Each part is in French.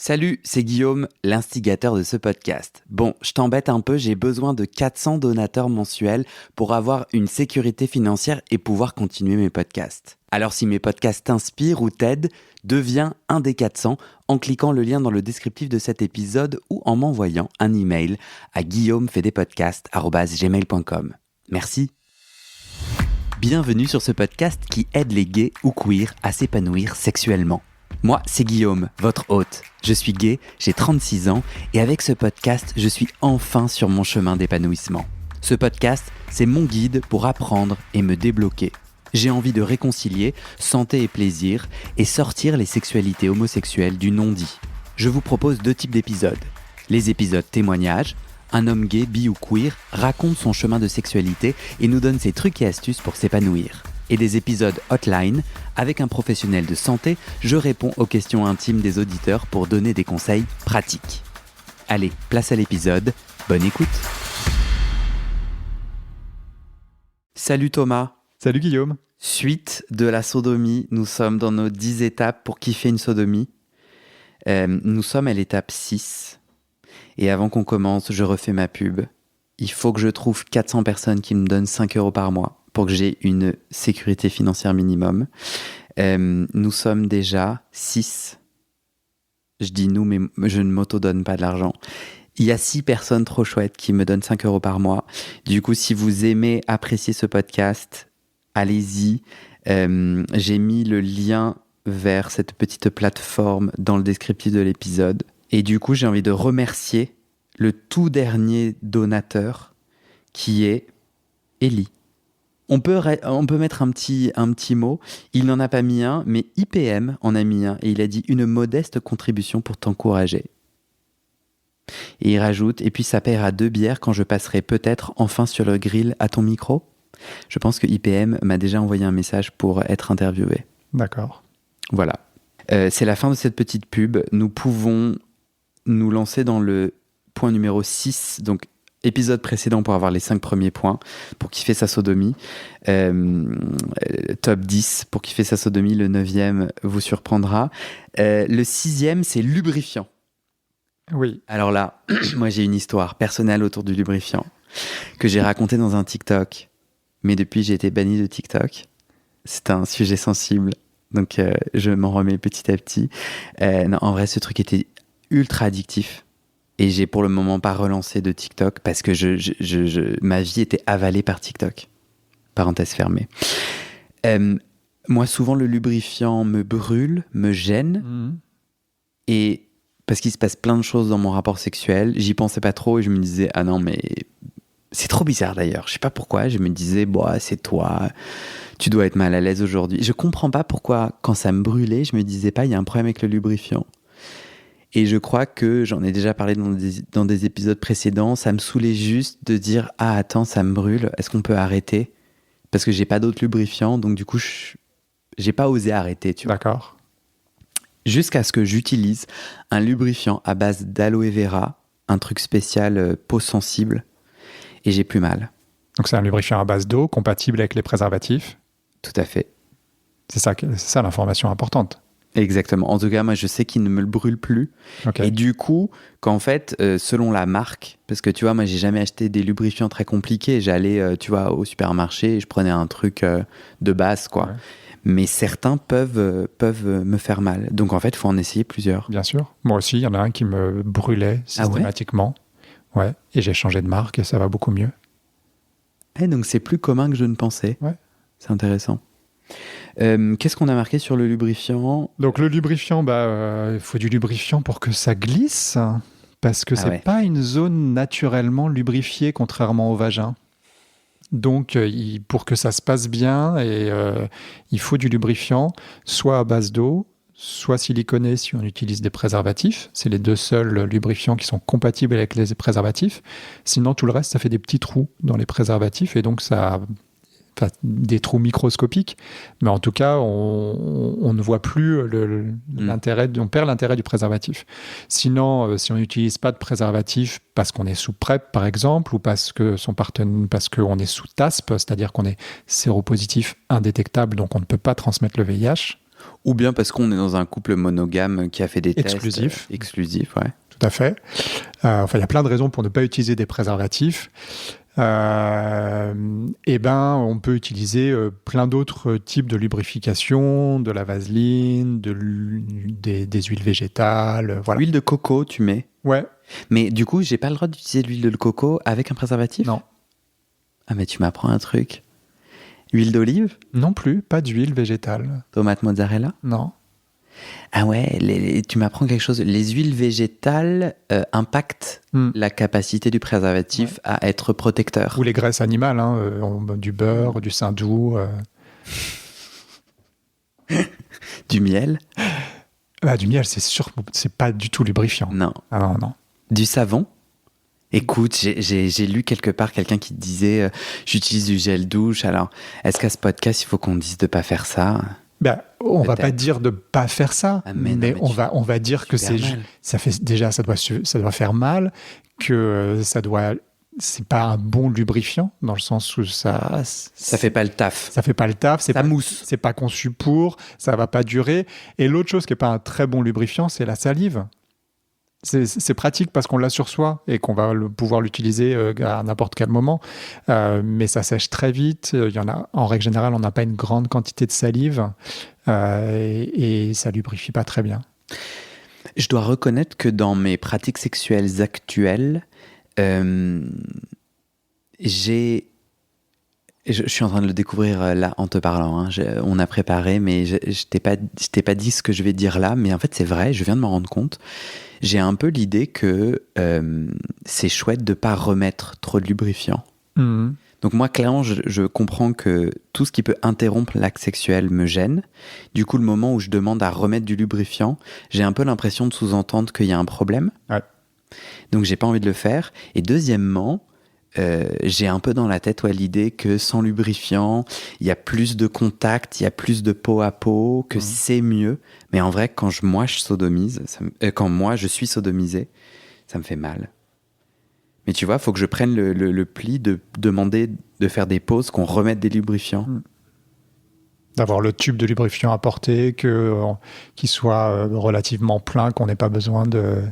Salut, c'est Guillaume, l'instigateur de ce podcast. Bon, je t'embête un peu, j'ai besoin de 400 donateurs mensuels pour avoir une sécurité financière et pouvoir continuer mes podcasts. Alors si mes podcasts t'inspirent ou t'aident, deviens un des 400 en cliquant le lien dans le descriptif de cet épisode ou en m'envoyant un email à guillaumefedepodcast@gmail.com. Merci. Bienvenue sur ce podcast qui aide les gays ou queers à s'épanouir sexuellement. Moi, c'est Guillaume, votre hôte. Je suis gay, j'ai 36 ans et avec ce podcast, je suis enfin sur mon chemin d'épanouissement. Ce podcast, c'est mon guide pour apprendre et me débloquer. J'ai envie de réconcilier santé et plaisir et sortir les sexualités homosexuelles du non-dit. Je vous propose 2 types d'épisodes. Les épisodes témoignages. Un homme gay, bi ou queer raconte son chemin de sexualité et nous donne ses trucs et astuces pour s'épanouir. Et des épisodes hotline, avec un professionnel de santé, je réponds aux questions intimes des auditeurs pour donner des conseils pratiques. Allez, place à l'épisode, bonne écoute. Salut Thomas. Salut Guillaume. Suite de la sodomie, nous sommes dans nos 10 étapes pour kiffer une sodomie. Nous sommes à l'étape 6. Et avant qu'on commence, je refais ma pub. Il faut que je trouve 400 personnes qui me donnent 5 € par mois pour que j'ai une sécurité financière minimum. Nous sommes déjà 6. Je dis nous, mais je ne m'auto-donne pas de l'argent. Il y a 6 personnes trop chouettes qui me donnent 5 € par mois. Du coup, si vous aimez apprécier ce podcast, allez-y. J'ai mis le lien vers cette petite plateforme dans le descriptif de l'épisode. Et du coup, j'ai envie de remercier le tout dernier donateur qui est Ellie. On peut mettre un petit mot. Il n'en a pas mis un, mais IPM en a mis un. Et il a dit une modeste contribution pour t'encourager. Et il rajoute, et puis ça paiera 2 bières quand je passerai peut-être enfin sur le grill à ton micro. Je pense que IPM m'a déjà envoyé un message pour être interviewé. D'accord. Voilà. C'est la fin de cette petite pub. Nous pouvons nous lancer dans le point numéro 6, donc épisode précédent pour avoir les 5 premiers points, pour kiffer sa sodomie. Top 10 pour kiffer sa sodomie, le 9e vous surprendra. Le 6e, c'est lubrifiant. Oui. Alors là, moi j'ai une histoire personnelle autour du lubrifiant que j'ai racontée dans un TikTok, mais depuis j'ai été banni de TikTok. C'est un sujet sensible, donc je m'en remets petit à petit. Non, en vrai, ce truc était ultra addictif. Et j'ai pour le moment pas relancé de TikTok parce que ma vie était avalée par TikTok. Parenthèse fermée. Moi, souvent, le lubrifiant me brûle, me gêne. Et parce qu'il se passe plein de choses dans mon rapport sexuel, j'y pensais pas trop et je me disais, ah non, mais c'est trop bizarre d'ailleurs. Je sais pas pourquoi. Je me disais, bah, c'est toi, tu dois être mal à l'aise aujourd'hui. Je comprends pas pourquoi, quand ça me brûlait, je me disais pas, il y a un problème avec le lubrifiant. Et je crois que, j'en ai déjà parlé dans des épisodes précédents, ça me saoulait juste de dire « Ah, attends, ça me brûle, est-ce qu'on peut arrêter ?» Parce que j'ai pas d'autre lubrifiant, donc du coup, j'ai pas osé arrêter, tu vois. D'accord. Jusqu'à ce que j'utilise un lubrifiant à base d'aloe vera, un truc spécial peau sensible, et j'ai plus mal. Donc c'est un lubrifiant à base d'eau, compatible avec les préservatifs. Tout à fait. C'est ça l'information importante. Exactement. En tout cas, moi, je sais qu'il ne me le brûle plus. Okay. Et du coup, qu'en fait, selon la marque, parce que tu vois, moi, j'ai jamais acheté des lubrifiants très compliqués. J'allais, tu vois, au supermarché et je prenais un truc de base, quoi. Ouais. Mais certains peuvent me faire mal. Donc, en fait, il faut en essayer plusieurs. Bien sûr. Moi aussi, il y en a un qui me brûlait systématiquement. Ah ouais. Et j'ai changé de marque et ça va beaucoup mieux. Et donc, c'est plus commun que je ne pensais. Ouais. C'est intéressant. Qu'est-ce qu'on a marqué sur le lubrifiant ? Donc le lubrifiant, il faut du lubrifiant pour que ça glisse, parce que c'est pas une zone naturellement lubrifiée, contrairement au vagin. Donc pour que ça se passe bien, il faut du lubrifiant, soit à base d'eau, soit siliconé si on utilise des préservatifs. C'est les 2 seuls lubrifiants qui sont compatibles avec les préservatifs. Sinon, tout le reste, ça fait des petits trous dans les préservatifs, et donc ça... Enfin, des trous microscopiques, mais en tout cas, on ne voit plus l'intérêt, on perd l'intérêt du préservatif. Sinon, si on n'utilise pas de préservatif parce qu'on est sous PrEP, par exemple, ou parce qu'on est sous TASP, c'est-à-dire qu'on est séropositif indétectable, donc on ne peut pas transmettre le VIH. Ou bien parce qu'on est dans un couple monogame qui a fait des Exclusif. tests. Exclusifs, ouais. Tout à fait. Il y a plein de raisons pour ne pas utiliser des préservatifs. On peut utiliser plein d'autres types de lubrification, de la vaseline, des huiles végétales. Voilà. L'huile de coco, tu mets? Ouais. Mais du coup, j'ai pas le droit d'utiliser l'huile de coco avec un préservatif? Non. Ah, mais tu m'apprends un truc. Huile d'olive? Non plus, pas d'huile végétale. Tomate mozzarella? Non. Ah ouais, tu m'apprends quelque chose. Les huiles végétales impactent la capacité du préservatif à être protecteur. Ou les graisses animales, du beurre, du saindoux. Du miel? Du miel, c'est pas du tout lubrifiant. Non. Ah non. Du savon? Écoute, j'ai lu quelque part quelqu'un qui disait j'utilise du gel douche. Alors, est-ce qu'à ce podcast, il faut qu'on dise de pas faire ça? On va pas dire de pas faire ça, mais on va dire que ça doit faire mal, que c'est pas un bon lubrifiant dans le sens où ça fait pas le taf. Ça fait pas le taf, ça mousse. C'est pas conçu pour, ça va pas durer. Et l'autre chose qui est pas un très bon lubrifiant, c'est la salive. C'est pratique parce qu'on l'a sur soi et qu'on va pouvoir l'utiliser à n'importe quel moment. Mais ça sèche très vite. En règle générale, on n'a pas une grande quantité de salive et ça lubrifie pas très bien. Je dois reconnaître que dans mes pratiques sexuelles actuelles, je suis en train de le découvrir là en te parlant. On a préparé, mais je t'ai pas dit ce que je vais dire là. Mais en fait, c'est vrai, je viens de m'en rendre compte. J'ai un peu l'idée que c'est chouette de ne pas remettre trop de lubrifiant. Mmh. Donc moi, clairement, je comprends que tout ce qui peut interrompre l'acte sexuel me gêne. Du coup, le moment où je demande à remettre du lubrifiant, j'ai un peu l'impression de sous-entendre qu'il y a un problème. Ouais. Donc, j'ai pas envie de le faire. Et deuxièmement, j'ai un peu dans la tête l'idée que sans lubrifiant, il y a plus de contact, il y a plus de peau à peau, que c'est mieux. Mais en vrai, quand moi je suis sodomisé, ça me fait mal. Mais tu vois, il faut que je prenne le pli de demander de faire des pauses, qu'on remette des lubrifiants. D'avoir le tube de lubrifiant à portée, qu'il soit relativement plein, qu'on n'ait pas besoin de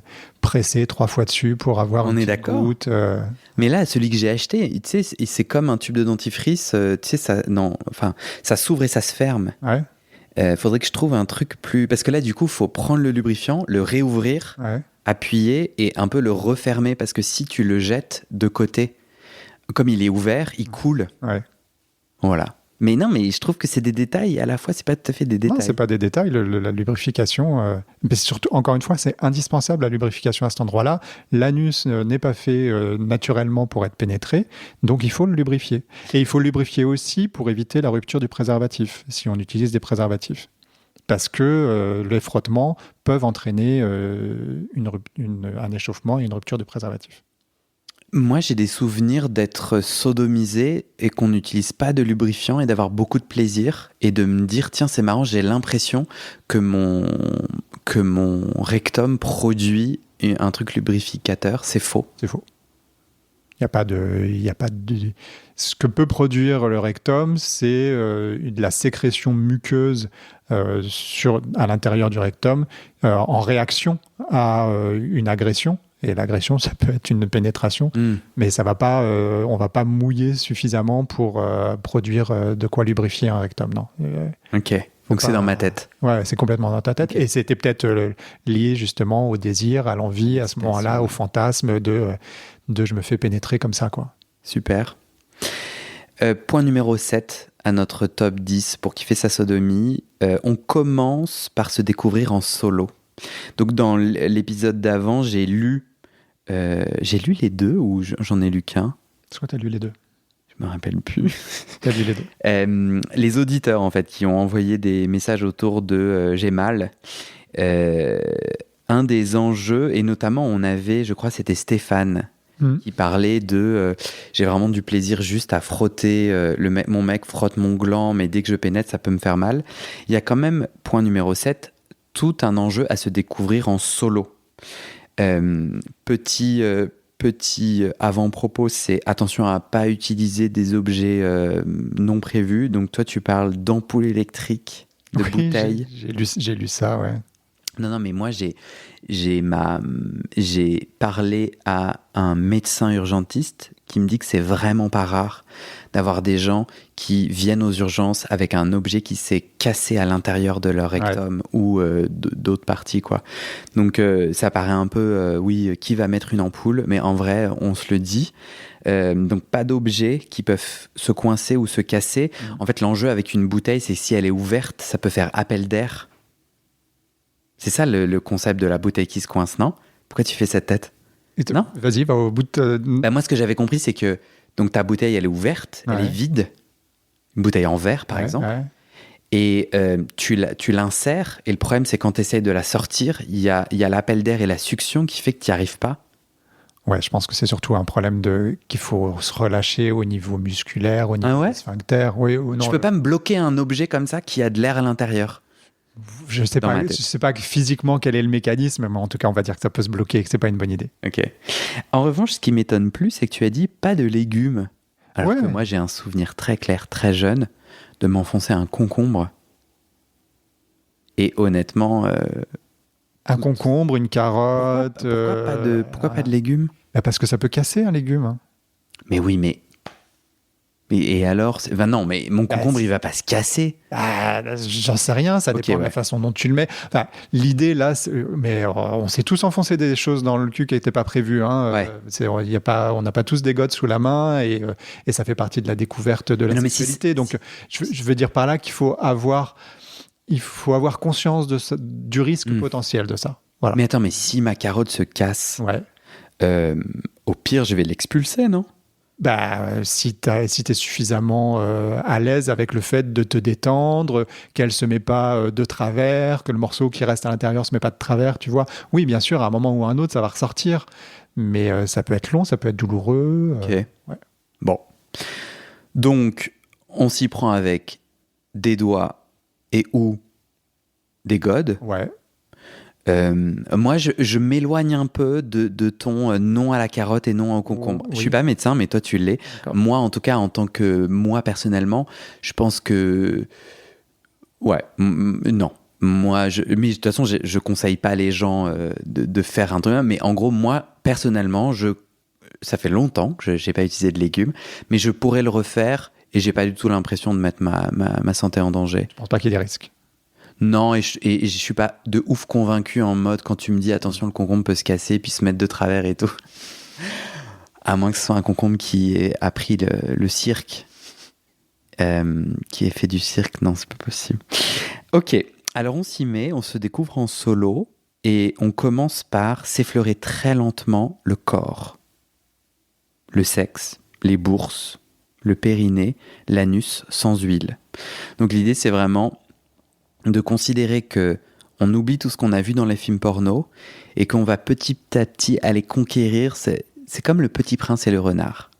presser 3 fois dessus pour avoir une petite goutte. Mais là, celui que j'ai acheté, tu sais, c'est comme un tube de dentifrice. Tu sais, ça s'ouvre et ça se ferme. Ouais. Faudrait que je trouve un truc plus... Parce que là, du coup, il faut prendre le lubrifiant, le réouvrir, appuyer et un peu le refermer. Parce que si tu le jettes de côté, comme il est ouvert, il coule. Ouais. Voilà. Mais non, mais je trouve que c'est des détails. À la fois, c'est pas tout à fait des détails. Non, c'est pas des détails. La lubrification, mais surtout, encore une fois, c'est indispensable la lubrification à cet endroit-là. L'anus n'est pas fait naturellement pour être pénétré, donc il faut le lubrifier. Et il faut le lubrifier aussi pour éviter la rupture du préservatif, si on utilise des préservatifs. Parce que les frottements peuvent entraîner un échauffement et une rupture du préservatif. Moi, j'ai des souvenirs d'être sodomisé et qu'on n'utilise pas de lubrifiant et d'avoir beaucoup de plaisir et de me dire, tiens, c'est marrant, j'ai l'impression que mon rectum produit un truc lubrificateur. C'est faux. C'est faux. Il y a pas de... Ce que peut produire le rectum, c'est de la sécrétion muqueuse à l'intérieur du rectum en réaction à une agression. Et l'agression, ça peut être une pénétration, mais ça va pas, on va pas mouiller suffisamment pour produire de quoi lubrifier un rectum, non. Ok, donc c'est dans ma tête. Ouais, c'est complètement dans ta tête. Okay. Et c'était peut-être lié justement au désir, à l'envie, à ce moment-là, au fantasme de je me fais pénétrer comme ça, quoi. Super. Point numéro 7 à notre top 10 pour kiffer sa sodomie. On commence par se découvrir en solo. Donc dans l'épisode d'avant, j'ai lu les deux ou j'en ai lu qu'un? Est-ce que tu as lu les deux? Je me rappelle plus. Tu as lu les deux. Les auditeurs, en fait, qui ont envoyé des messages autour de j'ai mal. Un des enjeux, et notamment, on avait, je crois, c'était Stéphane, qui parlait de j'ai vraiment du plaisir juste à frotter, mon mec frotte mon gland, mais dès que je pénètre, ça peut me faire mal. Il y a quand même, point numéro 7, tout un enjeu à se découvrir en solo. Petit avant-propos, c'est attention à ne pas utiliser des objets non prévus. Donc toi, tu parles d'ampoule électrique. de bouteilles. J'ai lu ça, ouais. Non, mais moi, j'ai parlé à un médecin urgentiste qui me dit que c'est vraiment pas rare d'avoir des gens qui viennent aux urgences avec un objet qui s'est cassé à l'intérieur de leur rectum ou d'autres parties, quoi. Donc, ça paraît un peu, oui, qui va mettre une ampoule, mais en vrai, on se le dit. Donc, pas d'objets qui peuvent se coincer ou se casser. En fait, l'enjeu avec une bouteille, c'est que si elle est ouverte, ça peut faire appel d'air. C'est ça le concept de la bouteille qui se coince, non? Pourquoi tu fais cette tête? Non? Vas-y, va au bout de... Moi, ce que j'avais compris, c'est que donc, ta bouteille, elle est ouverte, elle est vide. Une bouteille en verre, par exemple. Ouais. Et tu l'insères. Et le problème, c'est quand tu essayes de la sortir, il y a l'appel d'air et la succion qui fait que tu n'y arrives pas. Ouais, je pense que c'est surtout un problème qu'il faut se relâcher au niveau musculaire, au niveau du sphincter. Oui, ou non, je peux pas me bloquer un objet comme ça qui a de l'air à l'intérieur. Je sais pas physiquement quel est le mécanisme, mais en tout cas, on va dire que ça peut se bloquer et que c'est pas une bonne idée. Ok. En revanche, ce qui m'étonne plus, c'est que tu as dit pas de légumes. Alors que moi, j'ai un souvenir très clair, très jeune, de m'enfoncer un concombre. Et honnêtement... un concombre, une carotte... Pourquoi pas de légumes? Parce que ça peut casser un légume. Hein. Mais oui, mais... Et alors non, mais mon concombre, il va pas se casser. J'en sais rien, ça dépend de la façon dont tu le mets. Enfin, l'idée, là, mais on s'est tous enfoncé des choses dans le cul qui n'étaient pas prévues. Hein. On n'a pas tous des godes sous la main et ça fait partie de la découverte de la sexualité. Donc, je veux dire par là qu'il faut avoir conscience du risque potentiel de ça. Voilà. Mais attends, mais si ma carotte se casse, au pire, je vais l'expulser, non? Si t'es suffisamment à l'aise avec le fait de te détendre, qu'elle se met pas de travers, que le morceau qui reste à l'intérieur se met pas de travers, tu vois. Oui, bien sûr, à un moment ou à un autre, ça va ressortir, mais ça peut être long, ça peut être douloureux. Ok. Bon. Donc, on s'y prend avec des doigts et ou des godes. Ouais. Moi, je m'éloigne un peu de ton non à la carotte et non au concombre. Je suis pas médecin, mais toi, tu l'es. D'accord. Moi, en tout cas, en tant que moi, personnellement, je pense que... non. Moi, mais de toute façon, je conseille pas les gens de faire un truc, mais en gros, moi, personnellement, ça fait longtemps que j'ai pas utilisé de légumes, mais je pourrais le refaire et j'ai pas du tout l'impression de mettre ma santé en danger. Je pense pas qu'il y ait des risques. Non, et je suis pas de ouf convaincu en mode quand tu me dis attention, le concombre peut se casser puis se mettre de travers et tout. À moins que ce soit un concombre qui ait appris le cirque, qui ait fait du cirque. Non, c'est pas possible. Ok, alors on s'y met, on se découvre en solo et on commence par s'effleurer très lentement le corps, le sexe, les bourses, le périnée, l'anus sans huile. Donc l'idée, c'est vraiment de considérer que on oublie tout ce qu'on a vu dans les films porno et qu'on va petit à petit aller conquérir. C'est comme le Petit Prince et le renard.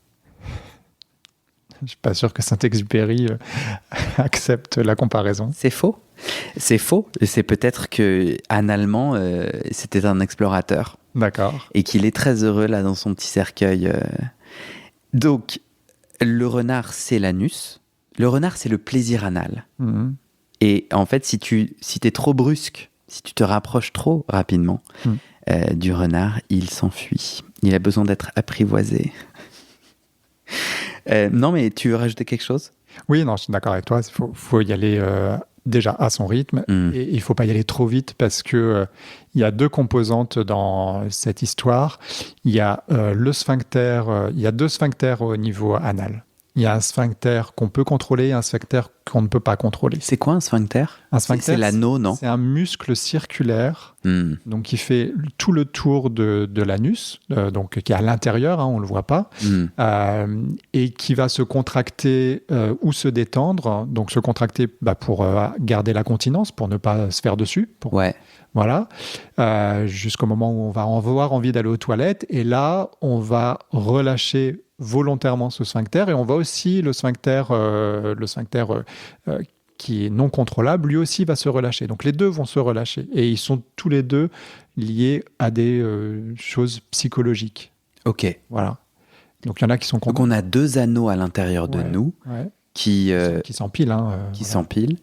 Je suis pas sûr que Saint-Exupéry accepte la comparaison. C'est faux. C'est faux. C'est peut-être que analement, c'était un explorateur. D'accord. Et qu'il est très heureux là dans son petit cercueil. Donc, le renard, c'est l'anus. Le renard, c'est le plaisir anal. Mmh. Et en fait, si t'es trop brusque, si tu te rapproches trop rapidement du renard, il s'enfuit. Il a besoin d'être apprivoisé. Non, mais tu veux rajouter quelque chose? Oui, non, je suis d'accord avec toi. Il faut y aller déjà à son rythme. Et il ne faut pas y aller trop vite parce qu'il y a deux composantes dans cette histoire. Il y a le sphincter, il y a deux sphincters au niveau anal. Il y a un sphincter qu'on peut contrôler et un sphincter qu'on ne peut pas contrôler. C'est quoi un sphincter? Un sphincter, c'est l'anneau, non? C'est un muscle circulaire donc qui fait tout le tour de l'anus, donc qui est à l'intérieur, hein, on ne le voit pas, et qui va se contracter ou se détendre. Donc se contracter pour garder la continence, pour ne pas se faire dessus. Voilà, jusqu'au moment où on va avoir envie d'aller aux toilettes. Et là, on va relâcher volontairement ce sphincter et on va aussi le sphincter qui est non contrôlable, lui aussi va se relâcher. Donc les deux vont se relâcher et ils sont tous les deux liés à des choses psychologiques. Ok. Voilà. Donc il y en a qui sont... Donc on a deux anneaux à l'intérieur de nous qui s'empilent. S'empilent.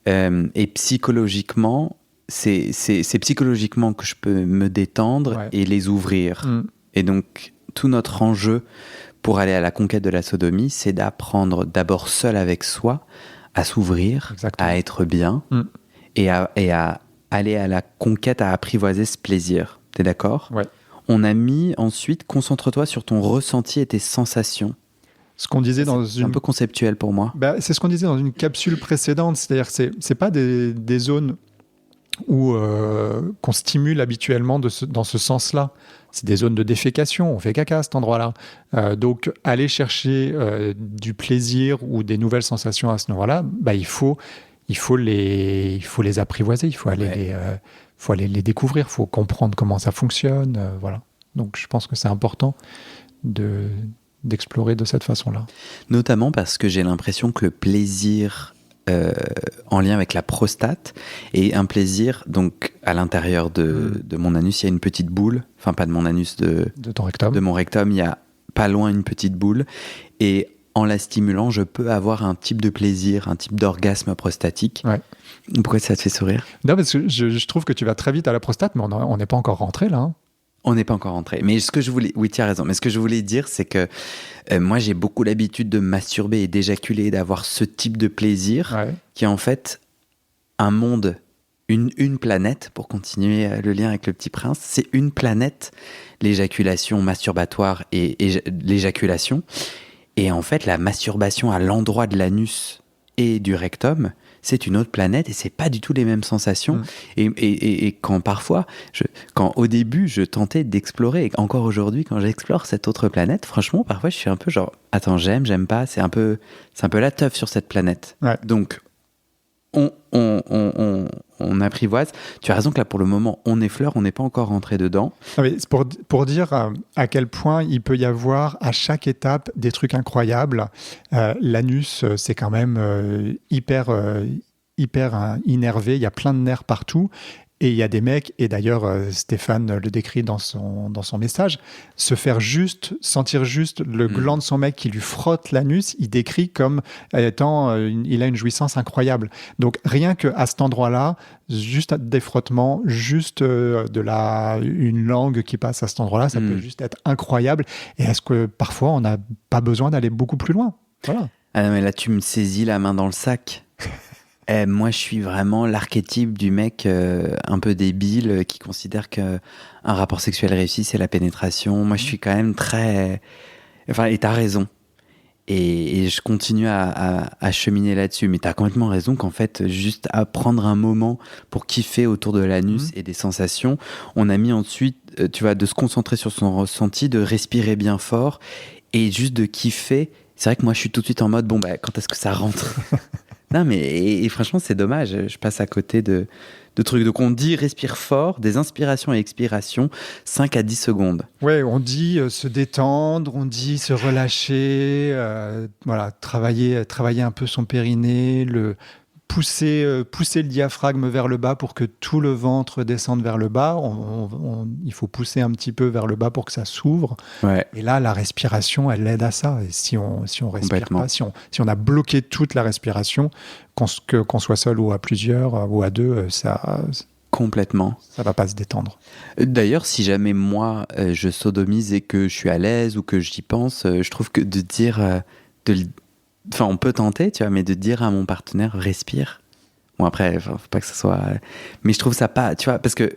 Et psychologiquement, c'est psychologiquement que je peux me détendre et les ouvrir. Et donc, tout notre enjeu pour aller à la conquête de la sodomie, c'est d'apprendre d'abord seul avec soi à s'ouvrir, à être bien et à aller à la conquête, à apprivoiser ce plaisir. T'es d'accord ? Ouais. On a mis ensuite, concentre-toi sur ton ressenti et tes sensations. Ce qu'on disait c'est un peu conceptuel pour moi. C'est ce qu'on disait dans une capsule précédente, c'est-à-dire que c'est pas des zones où qu'on stimule habituellement dans ce sens-là. C'est des zones de défécation, on fait caca à cet endroit-là. Donc aller chercher du plaisir ou des nouvelles sensations à ce endroit-là, il faut les apprivoiser, il faut aller les découvrir, il faut comprendre comment ça fonctionne. Voilà. Donc je pense que c'est important d'explorer de cette façon-là. Notamment parce que j'ai l'impression que le plaisir en lien avec la prostate est un plaisir, donc à l'intérieur de mon anus, il y a une petite boule, enfin pas de mon anus, de ton rectum. De mon rectum, il y a pas loin une petite boule, et en la stimulant, je peux avoir un type de plaisir, un type d'orgasme prostatique. Ouais. Pourquoi ça te fait sourire ? Non, parce que je trouve que tu vas très vite à la prostate, mais on n'est pas encore rentré là. Hein. On n'est pas encore rentré. Mais oui, tu as raison. Mais ce que je voulais dire, c'est que moi, j'ai beaucoup l'habitude de masturber et d'éjaculer, d'avoir ce type de plaisir qui est en fait un monde, une planète, pour continuer le lien avec le Petit Prince. C'est une planète, l'éjaculation masturbatoire et l'éjaculation. Et en fait, la masturbation à l'endroit de l'anus et du rectum, c'est une autre planète et c'est pas du tout les mêmes sensations. Et quand parfois, quand au début, je tentais d'explorer, et encore aujourd'hui, quand j'explore cette autre planète, franchement, parfois, je suis un peu genre, attends, j'aime pas, c'est un peu la teuf sur cette planète. Ouais. Donc, on apprivoise. Tu as raison que là, pour le moment, on effleure, on n'est pas encore rentré dedans. Non, mais c'est pour dire à quel point il peut y avoir à chaque étape des trucs incroyables. L'anus, c'est quand même hyper innervé. Il y a plein de nerfs partout. Et il y a des mecs, et d'ailleurs Stéphane le décrit dans son message, sentir juste le gland de son mec qui lui frotte l'anus, il décrit comme étant, il a une jouissance incroyable. Donc rien qu'à cet endroit-là, juste des frottements, juste une langue qui passe à cet endroit-là, ça peut juste être incroyable. Et est-ce que parfois on n'a pas besoin d'aller beaucoup plus loin ? Voilà. Ah non, mais là tu me saisis la main dans le sac. Moi, je suis vraiment l'archétype du mec un peu débile qui considère qu'un rapport sexuel réussi, c'est la pénétration. Moi, je suis quand même très... Enfin, et t'as raison. Et je continue à cheminer là-dessus. Mais t'as complètement raison qu'en fait, juste à prendre un moment pour kiffer autour de l'anus et des sensations, on a mis ensuite, tu vois, de se concentrer sur son ressenti, de respirer bien fort et juste de kiffer. C'est vrai que moi, je suis tout de suite en mode, quand est-ce que ça rentre ? Non, mais et franchement, c'est dommage. Je passe à côté de trucs. Donc, on dit respire fort, des inspirations et expirations, 5 à 10 secondes. Ouais, on dit se détendre, on dit se relâcher, travailler un peu son périnée, pousser le diaphragme vers le bas pour que tout le ventre descende vers le bas. Il faut pousser un petit peu vers le bas pour que ça s'ouvre. Ouais. Et là, la respiration, elle aide à ça. Et si on respire pas, si on a bloqué toute la respiration, qu'on soit seul ou à plusieurs ou à deux, ça... Complètement. Ça va pas se détendre. D'ailleurs, si jamais moi, je sodomise et que je suis à l'aise ou que j'y pense, je trouve que de dire... Enfin, on peut tenter, tu vois, mais de dire à mon partenaire, respire. Bon, après, faut pas que ça soit... Mais je trouve ça pas... Tu vois, parce que,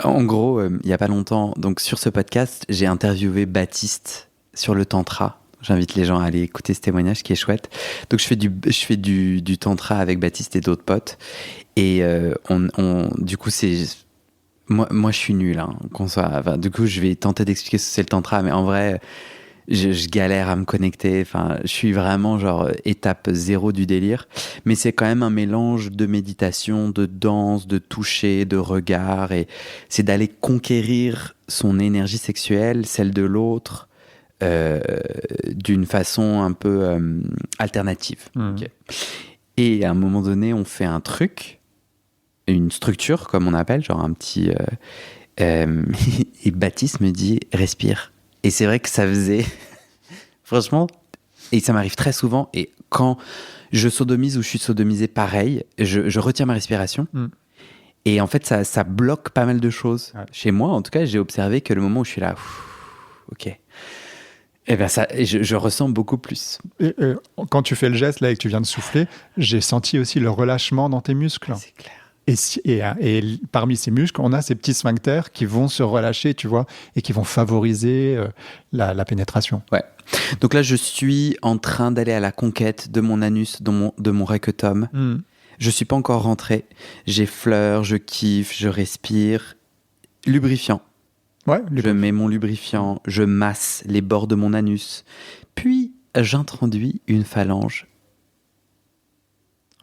en gros, il y a pas longtemps, donc sur ce podcast, j'ai interviewé Baptiste sur le tantra. J'invite les gens à aller écouter ce témoignage qui est chouette. Donc, je fais du tantra avec Baptiste et d'autres potes. Et du coup, c'est... Moi, je suis nul, hein, enfin, du coup, je vais tenter d'expliquer ce que c'est le tantra, mais en vrai... Je galère à me connecter, enfin, je suis vraiment genre étape 0 du délire, mais c'est quand même un mélange de méditation, de danse, de toucher, de regard, et c'est d'aller conquérir son énergie sexuelle, celle de l'autre, d'une façon un peu alternative. Okay. Et à un moment donné, on fait un truc, une structure, comme on appelle, genre un petit... et Baptiste me dit « respire ». Et c'est vrai que ça faisait... Franchement, Et ça m'arrive très souvent. Et quand je sodomise ou je suis sodomisé, pareil, je retiens ma respiration. Et en fait, ça bloque pas mal de choses. Ouais. Chez moi, en tout cas, j'ai observé que le moment où je suis là, ok. Eh ben ça, je ressens beaucoup plus. Et quand tu fais le geste là et que tu viens de souffler, j'ai senti aussi le relâchement dans tes muscles. C'est clair. Et parmi ces muscles, on a ces petits sphincters qui vont se relâcher, tu vois, et qui vont favoriser la pénétration. Ouais. Donc là, je suis en train d'aller à la conquête de mon anus, de mon rectum. Je suis pas encore rentré. J'effleure, je kiffe, je respire. Lubrifiant. Ouais, je mets mon lubrifiant, je masse les bords de mon anus. Puis, j'introduis une phalange.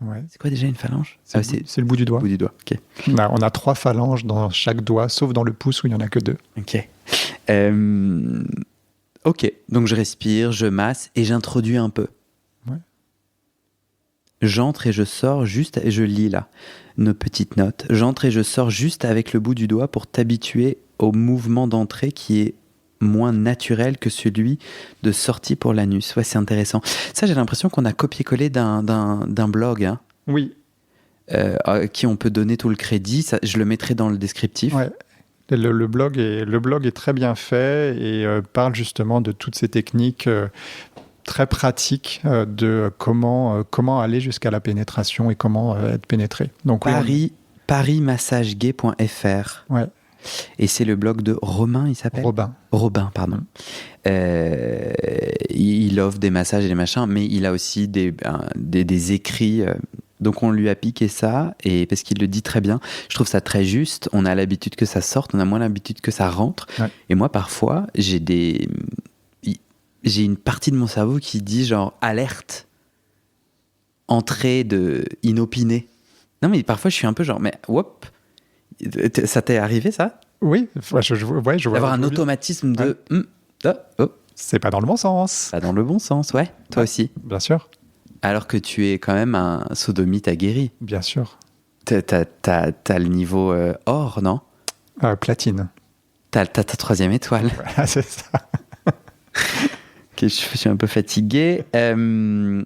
Ouais. C'est quoi déjà une phalange ? C'est le bout du doigt. Le bout du doigt, ok. On a 3 phalanges dans chaque doigt, sauf dans le pouce où il n'y en a que 2. Ok. Ok, donc je respire, je masse et j'introduis un peu. Ouais. J'entre et je sors juste, et je lis là nos petites notes. J'entre et je sors juste avec le bout du doigt pour t'habituer au mouvement d'entrée qui est moins naturel que celui de sortie pour l'anus. Ouais, c'est intéressant. Ça, j'ai l'impression qu'on a copié-collé d'un blog. Hein. Oui. À qui on peut donner tout le crédit. Ça, je le mettrai dans le descriptif. Ouais. Le blog est très bien fait et parle justement de toutes ces techniques très pratiques de comment aller jusqu'à la pénétration et comment être pénétré. Donc, parismassagegay.fr. Ouais. Et c'est le blog de Romain, il s'appelle ? Robin, pardon. Il offre des massages et des machins, mais il a aussi des écrits. Donc on lui a piqué ça, et parce qu'il le dit très bien. Je trouve ça très juste. On a l'habitude que ça sorte, on a moins l'habitude que ça rentre. Ouais. Et moi, parfois, j'ai une partie de mon cerveau qui dit genre alerte, entrée de inopinée. Non mais parfois je suis un peu genre mais whoop. Ça t'est arrivé, ça ? Oui, je vois. D'avoir un automatisme de... C'est pas dans le bon sens. Pas dans le bon sens, ouais. Toi aussi. Bien sûr. Alors que tu es quand même un sodomite aguerri. Bien sûr. T'as le niveau or, non ? Platine. T'as ta 3e étoile. Voilà, c'est ça. Ok, je suis un peu fatigué.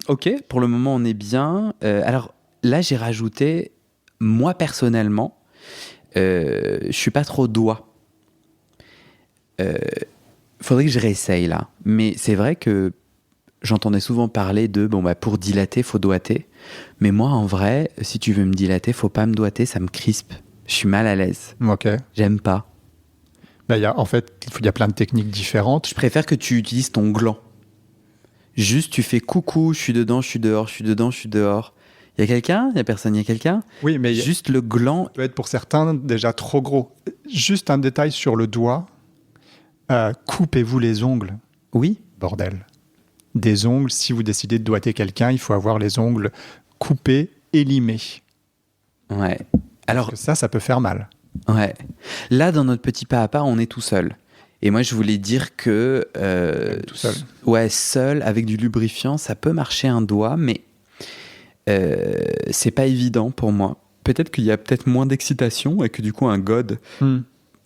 Ok, pour le moment, on est bien. Alors là, j'ai rajouté, moi, personnellement, je suis pas trop doigt. Faudrait que je réessaye là. Mais c'est vrai que j'entendais souvent parler de pour dilater, faut doigter. Mais moi, en vrai, si tu veux me dilater, faut pas me doigter, ça me crispe. Je suis mal à l'aise. Ok. J'aime pas. Il y a plein de techniques différentes. Je préfère que tu utilises ton gland. Juste, tu fais coucou, je suis dedans, je suis dehors, je suis dedans, je suis dehors. Il y a quelqu'un ? Il y a personne, il y a quelqu'un ? Oui, mais juste le gland peut être pour certains déjà trop gros. Juste un détail sur le doigt. Coupez-vous les ongles. Oui. Bordel. Des ongles, si vous décidez de doigter quelqu'un, il faut avoir les ongles coupés et limés. Ouais. Alors que ça peut faire mal. Ouais. Là, dans notre petit pas à pas, on est tout seul. Et moi, je voulais dire que tout seul. Ouais, seul avec du lubrifiant, ça peut marcher un doigt, mais c'est pas évident pour moi. Peut-être qu'il y a moins d'excitation et que du coup un god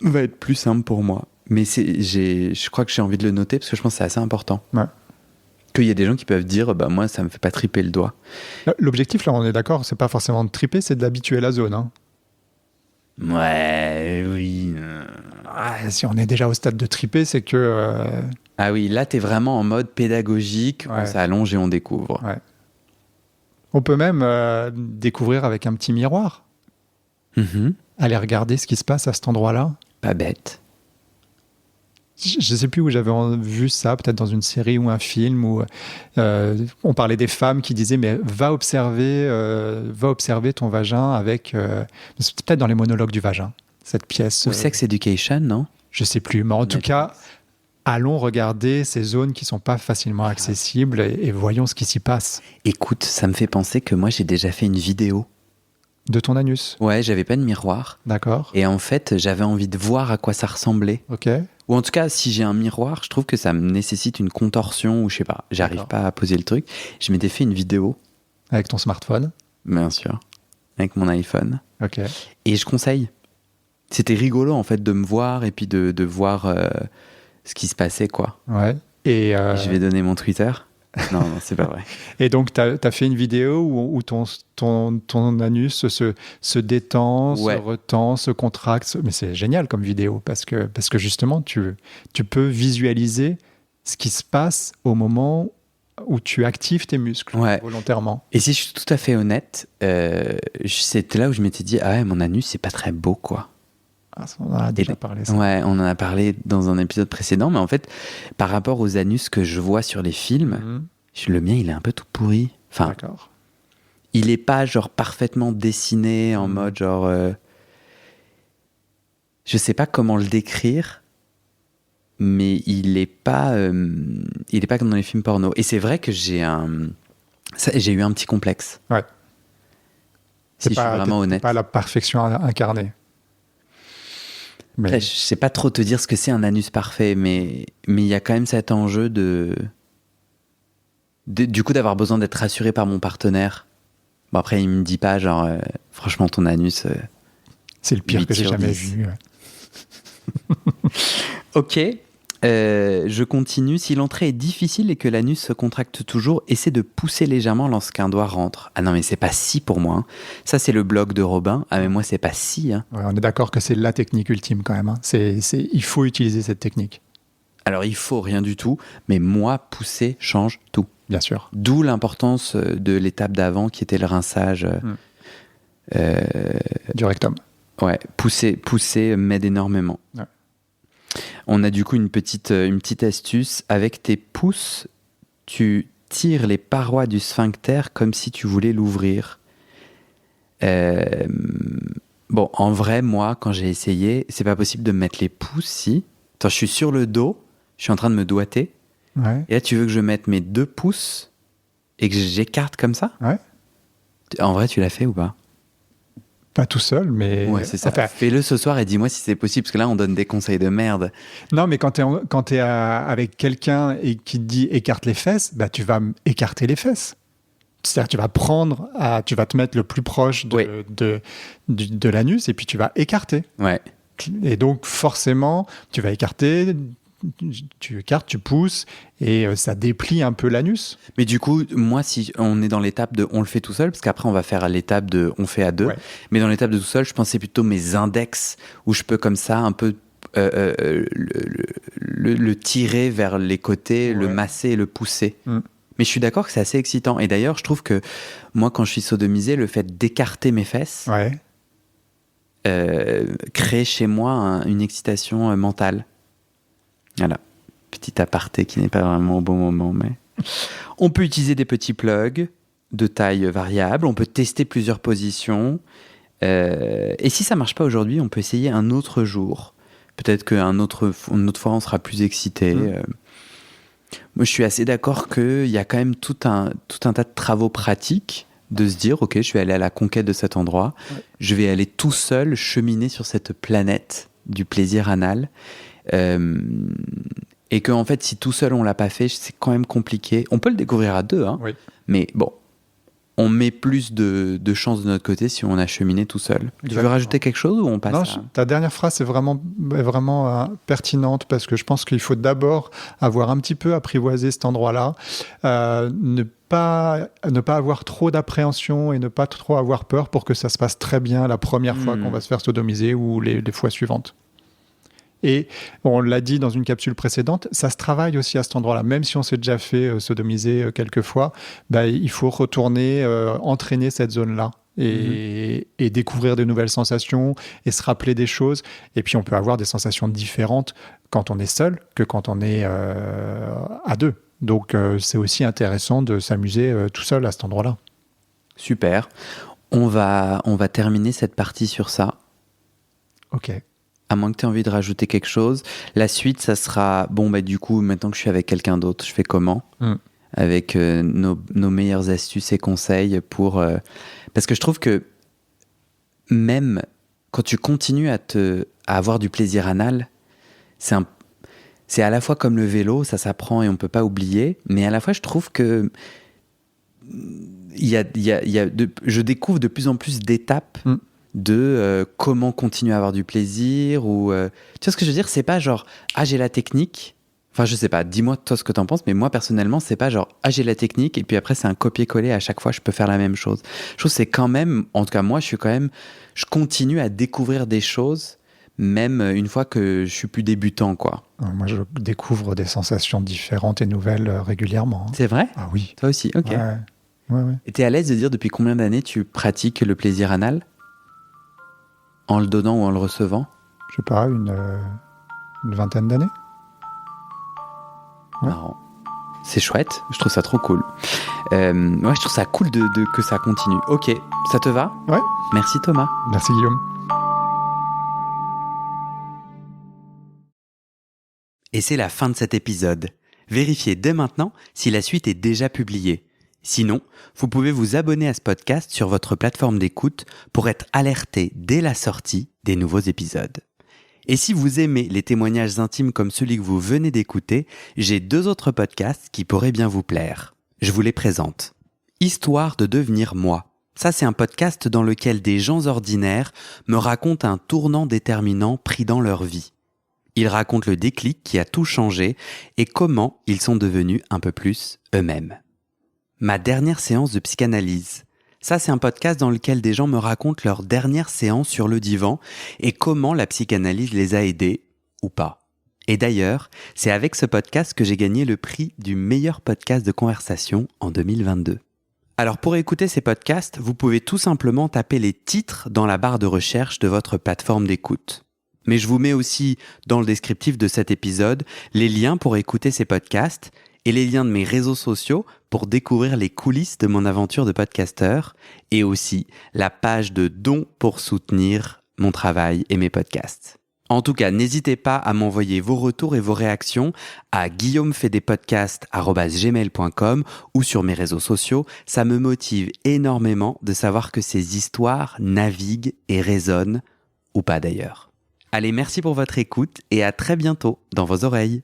va être plus simple pour moi. Mais je crois que j'ai envie de le noter parce que je pense que c'est assez important. Ouais. Qu'il y a des gens qui peuvent dire moi ça me fait pas triper le doigt. L'objectif là, on est d'accord, c'est pas forcément de triper, c'est d'habituer la zone. Hein. Ouais, oui. Si on est déjà au stade de triper, c'est que... Ah oui, là t'es vraiment en mode pédagogique, on s'allonge et on découvre. Ouais. On peut même découvrir avec un petit miroir. Aller regarder ce qui se passe à cet endroit-là. Pas bête. Je ne sais plus où j'avais vu ça, peut-être dans une série ou un film où on parlait des femmes qui disaient mais va observer ton vagin avec... c'est peut-être dans les monologues du vagin, cette pièce. Ou Sex Education, non ? Je ne sais plus, mais en tout cas, allons regarder ces zones qui ne sont pas facilement accessibles et voyons ce qui s'y passe. Écoute, ça me fait penser que moi j'ai déjà fait une vidéo. De ton anus ? Ouais, j'avais pas de miroir. D'accord. Et en fait, j'avais envie de voir à quoi ça ressemblait. Ok. Ou en tout cas, si j'ai un miroir, je trouve que ça me nécessite une contorsion ou je sais pas, j'arrive pas à poser le truc. Je m'étais fait une vidéo. Avec ton smartphone ? Bien sûr. Avec mon iPhone. Ok. Et je conseille. C'était rigolo en fait de me voir et puis de voir ce qui se passait quoi. Ouais. Et je vais donner mon Twitter. Non, c'est pas vrai. Et donc, tu as fait une vidéo où ton anus se détend, se retend, se contracte. Mais c'est génial comme vidéo parce que justement, tu peux visualiser ce qui se passe au moment où tu actives tes muscles volontairement. Et si je suis tout à fait honnête, c'était là où je m'étais dit, ah ouais, mon anus, c'est pas très beau, quoi. Ah, on en a déjà parlé, ça. Ouais, on en a parlé dans un épisode précédent, mais en fait, par rapport aux anus que je vois sur les films, le mien, il est un peu tout pourri. Enfin, d'accord. Il est pas genre parfaitement dessiné en mode genre... je sais pas comment le décrire, mais il est pas comme dans les films porno. Et c'est vrai que j'ai eu un petit complexe. Ouais. Si je suis vraiment honnête. C'est pas la perfection incarnée. Mais... Après, je sais pas trop te dire ce que c'est un anus parfait, mais il y a quand même cet enjeu du coup d'avoir besoin d'être rassuré par mon partenaire. Bon, après, il me dit pas genre franchement ton anus c'est le pire que j'ai jamais vu. Ouais. Ok. Je continue. Si l'entrée est difficile et que l'anus se contracte toujours, essaie de pousser légèrement lorsqu'un doigt rentre. Ah non, mais c'est pas si pour moi. Hein. Ça, c'est le blog de Robin. Ah, mais moi, c'est pas si. Hein. Ouais, on est d'accord que c'est la technique ultime quand même. Hein. Il faut utiliser cette technique. Alors, il faut rien du tout, mais moi, pousser change tout. Bien sûr. D'où l'importance de l'étape d'avant qui était le rinçage. Du rectum. Ouais, pousser m'aide énormément. Ouais. On a du coup une petite astuce. Avec tes pouces, tu tires les parois du sphincter comme si tu voulais l'ouvrir. Bon, en vrai, moi, quand j'ai essayé, c'est pas possible de me mettre les pouces, si. Attends, je suis sur le dos, je suis en train de me doigter. Ouais. Et là, tu veux que je mette mes 2 pouces et que j'écarte comme ça ? Ouais. En vrai, tu l'as fait ou pas ? Pas tout seul, mais... Ouais, c'est ça. Enfin, fais-le ce soir et dis-moi si c'est possible, parce que là, on donne des conseils de merde. Non, mais quand t'es avec quelqu'un et qui te dit « écarte les fesses », bah, tu vas écarter les fesses. C'est-à-dire tu vas tu vas te mettre le plus proche de l'anus et puis tu vas écarter. Ouais. Et donc, forcément, tu vas écarter... Tu écartes, tu pousses et ça déplie un peu l'anus. Mais du coup, moi, si on est dans l'étape de on le fait tout seul, parce qu'après on va faire l'étape de on fait à 2, mais dans l'étape de tout seul, je pensais plutôt mes index où je peux comme ça un peu le tirer vers les côtés, le masser et le pousser. Mais je suis d'accord que c'est assez excitant. Et d'ailleurs, je trouve que moi, quand je suis sodomisé, le fait d'écarter mes fesses crée chez moi une excitation mentale. Voilà, petit aparté qui n'est pas vraiment au bon moment, mais... On peut utiliser des petits plugs de taille variable, on peut tester plusieurs positions, et si ça ne marche pas aujourd'hui, on peut essayer un autre jour. Peut-être qu'une autre fois, on sera plus excité. Moi, je suis assez d'accord qu'il y a quand même tout un tas de travaux pratiques de se dire, ok, je vais aller à la conquête de cet endroit, je vais aller tout seul cheminer sur cette planète du plaisir anal, et qu'en fait, si tout seul on l'a pas fait, c'est quand même compliqué. On peut le découvrir à 2, hein, mais bon, on met plus de chance de notre côté si on a cheminé tout seul. Tu veux rajouter quelque chose ou on passe ta dernière phrase est vraiment pertinente parce que je pense qu'il faut d'abord avoir un petit peu apprivoisé cet endroit-là, ne pas avoir trop d'appréhension et ne pas trop avoir peur pour que ça se passe très bien la première fois qu'on va se faire sodomiser ou les fois suivantes. Et on l'a dit dans une capsule précédente, ça se travaille aussi à cet endroit-là. Même si on s'est déjà fait sodomiser quelques fois, il faut retourner entraîner cette zone-là et découvrir de nouvelles sensations et se rappeler des choses. Et puis on peut avoir des sensations différentes quand on est seul que quand on est à 2. Donc c'est aussi intéressant de s'amuser tout seul à cet endroit-là. Super. On va terminer cette partie sur ça. Ok. À moins que tu aies envie de rajouter quelque chose. La suite, ça sera... Bon, du coup, maintenant que je suis avec quelqu'un d'autre, je fais comment ? Avec nos meilleures astuces et conseils pour... Parce que je trouve que même quand tu continues à avoir du plaisir anal, c'est à la fois comme le vélo, ça s'apprend et on ne peut pas oublier, mais à la fois, je trouve que je découvre de plus en plus d'étapes de comment continuer à avoir du plaisir ou tu vois ce que je veux dire, c'est pas genre j'ai la technique, Enfin, je sais pas, dis-moi toi ce que t'en penses, mais moi personnellement, c'est pas genre, j'ai la technique et puis après c'est un copier-coller, à chaque fois je peux faire la même chose. Je trouve que c'est quand même, en tout cas moi, je continue à découvrir des choses, même une fois que je suis plus débutant, quoi. Moi, je découvre des sensations différentes et nouvelles régulièrement. C'est vrai ? Ah oui. Toi aussi, ok. Ouais. Et t'es à l'aise de dire depuis combien d'années tu pratiques le plaisir anal ? En le donnant ou en le recevant ? Je sais pas, une vingtaine d'années. Ouais. Marrant. C'est chouette, je trouve ça trop cool. Je trouve ça cool que ça continue. Ok, ça te va ? Ouais. Merci Thomas. Merci Guillaume. Et c'est la fin de cet épisode. Vérifiez dès maintenant si la suite est déjà publiée. Sinon, vous pouvez vous abonner à ce podcast sur votre plateforme d'écoute pour être alerté dès la sortie des nouveaux épisodes. Et si vous aimez les témoignages intimes comme celui que vous venez d'écouter, j'ai 2 autres podcasts qui pourraient bien vous plaire. Je vous les présente. Histoire de devenir moi. Ça, c'est un podcast dans lequel des gens ordinaires me racontent un tournant déterminant pris dans leur vie. Ils racontent le déclic qui a tout changé et comment ils sont devenus un peu plus eux-mêmes. Ma dernière séance de psychanalyse. Ça, c'est un podcast dans lequel des gens me racontent leur dernière séance sur le divan et comment la psychanalyse les a aidés, ou pas. Et d'ailleurs, c'est avec ce podcast que j'ai gagné le prix du meilleur podcast de conversation en 2022. Alors pour écouter ces podcasts, vous pouvez tout simplement taper les titres dans la barre de recherche de votre plateforme d'écoute. Mais je vous mets aussi dans le descriptif de cet épisode les liens pour écouter ces podcasts et les liens de mes réseaux sociaux pour découvrir les coulisses de mon aventure de podcasteur et aussi la page de dons pour soutenir mon travail et mes podcasts. En tout cas, n'hésitez pas à m'envoyer vos retours et vos réactions à guillaumefaidespodcasts@gmail.com ou sur mes réseaux sociaux. Ça me motive énormément de savoir que ces histoires naviguent et résonnent, ou pas d'ailleurs. Allez, merci pour votre écoute et à très bientôt dans vos oreilles.